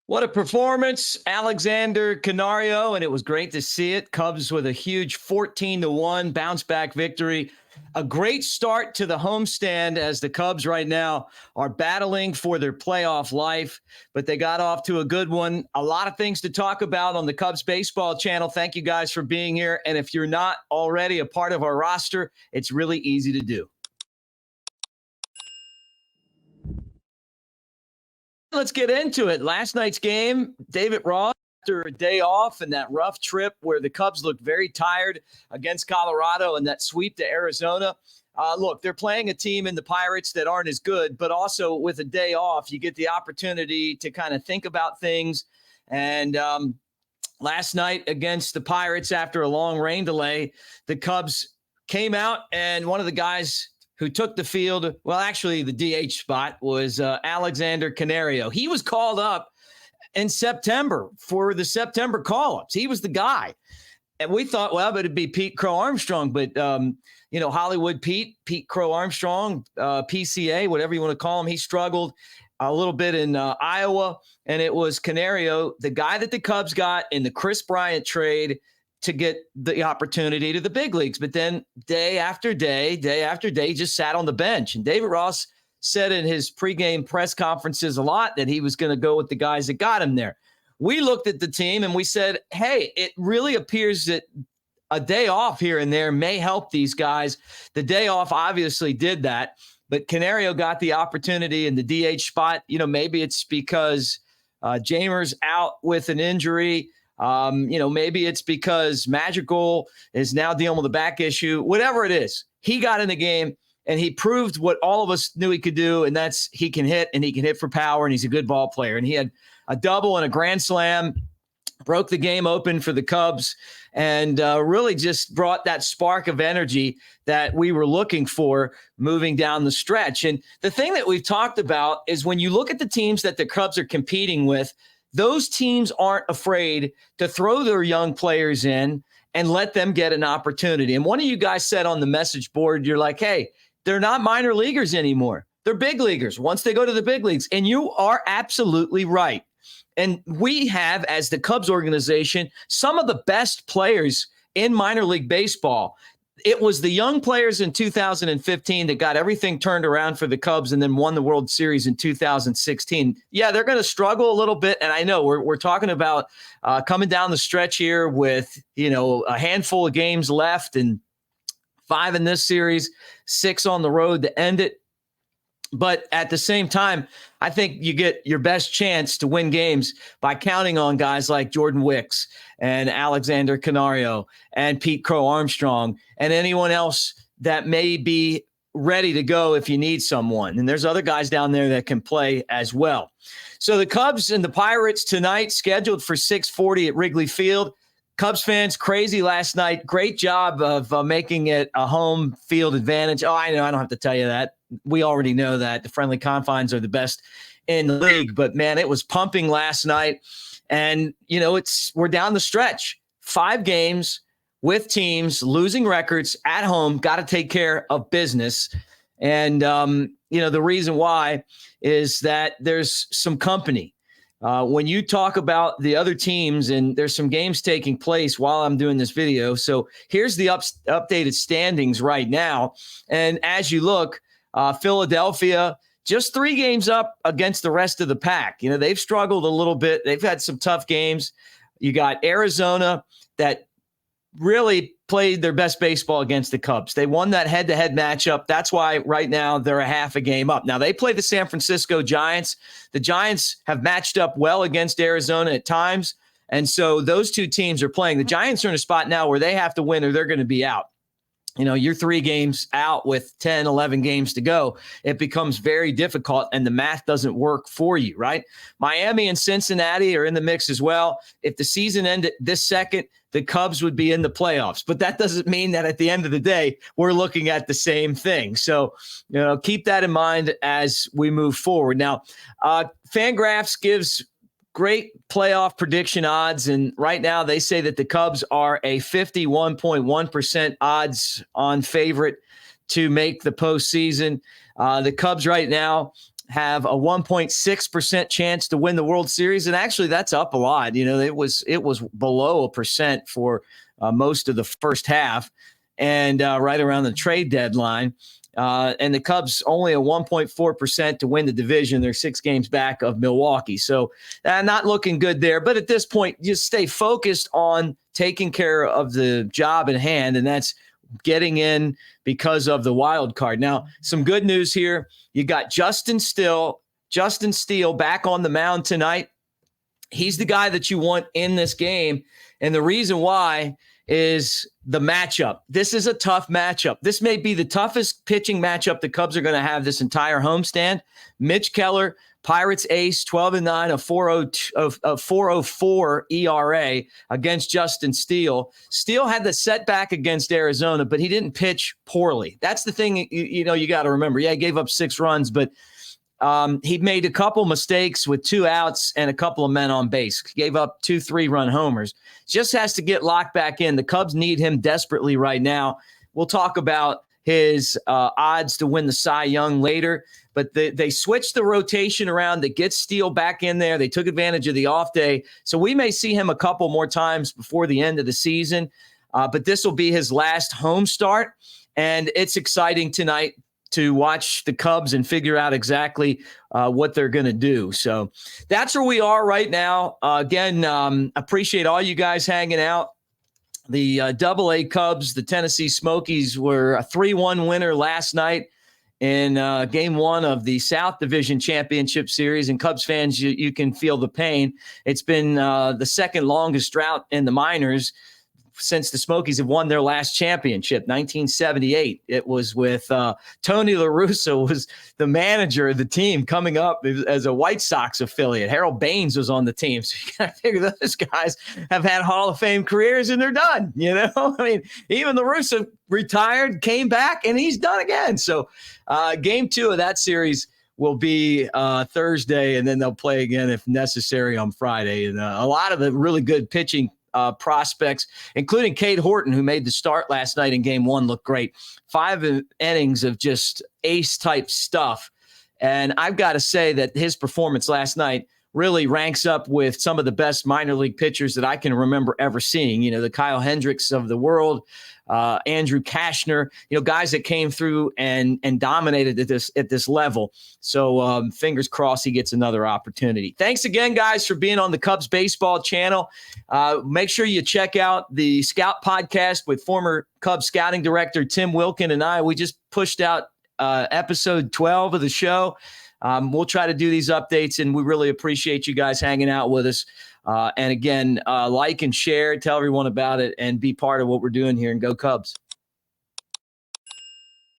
What a performance, Alexander Canario, and it was great to see it. Cubs with a huge 14-1 bounce back victory. A great start to the homestand as the Cubs right now are battling for their playoff life, but they got off to a good one. A lot of things to talk about on the Cubs baseball channel. Thank you guys for being here. And if you're not already a part of our roster, it's really easy to do. Let's get into it. Last night's game, David Ross, after a day off and that rough trip where the Cubs looked very tired against Colorado and that sweep to Arizona. Look, they're playing a team in the Pirates that aren't as good, but also with a day off, you get the opportunity to kind of think about things. And last night against the Pirates, after a long rain delay, the Cubs came out, and one of the guys who took the field, well, actually the DH spot, was Alexander Canario. He was called up in September for the September call-ups. He was the guy. And we thought, well, it'd be Pete Crow Armstrong, but, Hollywood Pete Crow Armstrong, PCA, whatever you want to call him, he struggled a little bit in Iowa, and it was Canario, the guy that the Cubs got in the Chris Bryant trade, to get the opportunity to the big leagues. But then day after day, he just sat on the bench. And David Ross said in his pregame press conferences a lot that he was going to go with the guys that got him there. We looked at the team and we said, hey, it really appears that a day off here and there may help these guys. The day off obviously did that, but Canario got the opportunity in the DH spot. Maybe it's because Jamer's out with an injury. Maybe it's because Madrigal is now dealing with a back issue. Whatever it is, he got in the game and he proved what all of us knew he could do, and that's he can hit, and he can hit for power, and he's a good ball player. And he had a double and a grand slam, broke the game open for the Cubs, and really just brought that spark of energy that we were looking for moving down the stretch. And the thing that we've talked about is when you look at the teams that the Cubs are competing with, those teams aren't afraid to throw their young players in and let them get an opportunity. And one of you guys said on the message board, you're like, hey, they're not minor leaguers anymore. They're big leaguers once they go to the big leagues. And you are absolutely right. And we have, as the Cubs organization, some of the best players in minor league baseball. It was the young players in 2015 that got everything turned around for the Cubs and then won the World Series in 2016. Yeah, they're going to struggle a little bit. And I know we're talking about coming down the stretch here with, a handful of games left and 5 in this series, 6 on the road to end it. But at the same time, I think you get your best chance to win games by counting on guys like Jordan Wicks and Alexander Canario and Pete Crow Armstrong and anyone else that may be ready to go if you need someone. And there's other guys down there that can play as well. So the Cubs and the Pirates tonight scheduled for 6:40 at Wrigley Field. Cubs fans crazy last night. Great job of making it a home field advantage. Oh, I know. I don't have to tell you that. We already know that the friendly confines are the best in the league, but man, it was pumping last night. And, we're down the stretch, 5 games with teams losing records at home, got to take care of business. And, the reason why is that there's some company. When you talk about the other teams, and there's some games taking place while I'm doing this video. So here's the updated standings right now. And as you look, Philadelphia, just 3 games up against the rest of the pack. They've struggled a little bit. They've had some tough games. You got Arizona that really played their best baseball against the Cubs. They won that head-to-head matchup. That's why right now they're a half a game up. Now, they play the San Francisco Giants. The Giants have matched up well against Arizona at times, and so those two teams are playing. The Giants are in a spot now where they have to win or they're going to be out. You're 3 games out with 10, 11 games to go. It becomes very difficult, and the math doesn't work for you, right? Miami and Cincinnati are in the mix as well. If the season ended this second, the Cubs would be in the playoffs. But that doesn't mean that at the end of the day, we're looking at the same thing. So, keep that in mind as we move forward. Now, Fangraphs gives great playoff prediction odds. And right now they say that the Cubs are a 51.1% odds on favorite to make the postseason. The Cubs right now have a 1.6% chance to win the World Series. And actually that's up a lot. It was below 1% for most of the first half and right around the trade deadline. And the Cubs only a 1.4% to win the division. They're 6 games back of Milwaukee. So not looking good there. But at this point, just stay focused on taking care of the job at hand. And that's getting in because of the wild card. Now, some good news here. You got Justin Steele back on the mound tonight. He's the guy that you want in this game. And the reason why is the matchup. This is a tough matchup. This may be the toughest pitching matchup the Cubs are going to have this entire homestand. Mitch Keller, Pirates ace, 12-9, a 4.04 ERA against Justin Steele. Steele had the setback against Arizona, but he didn't pitch poorly. That's the thing you got to remember. Yeah, he gave up 6 runs, but he made a couple mistakes with 2 outs and a couple of men on base. He gave up 2 3-run homers. Just has to get locked back in. The Cubs need him desperately right now. We'll talk about his odds to win the Cy Young later. But they switched the rotation around to get Steele back in there. They took advantage of the off day. So we may see him a couple more times before the end of the season. But this will be his last home start. And it's exciting tonight to watch the Cubs and figure out exactly what they're going to do. So that's where we are right now. Again, appreciate all you guys hanging out. The AA Cubs, the Tennessee Smokies, were a 3-1 winner last night in game 1 of the South Division Championship Series. And Cubs fans, you can feel the pain. It's been the second longest drought in the minors since the Smokies have won their last championship, 1978. It was with Tony La Russa was the manager of the team coming up as a White Sox affiliate. Harold Baines was on the team. So you got to figure those guys have had Hall of Fame careers and they're done. I mean, even La Russa retired, came back, and he's done again. So game 2 of that series will be Thursday, and then they'll play again if necessary on Friday. And a lot of the really good pitching prospects, including Cade Horton, who made the start last night in game 1, looked great. 5 innings of just ace-type stuff. And I've got to say that his performance last night really ranks up with some of the best minor league pitchers that I can remember ever seeing. The Kyle Hendricks of the world, Andrew Kashner, guys that came through and dominated at this level. So fingers crossed he gets another opportunity. Thanks again, guys, for being on the Cubs baseball channel. Make sure you check out the Scout podcast with former Cubs scouting director Tim Wilkin and I. We just pushed out episode 12 of the show. We'll try to do these updates, and we really appreciate you guys hanging out with us. And again, like and share, tell everyone about it, and be part of what we're doing here, and go Cubs.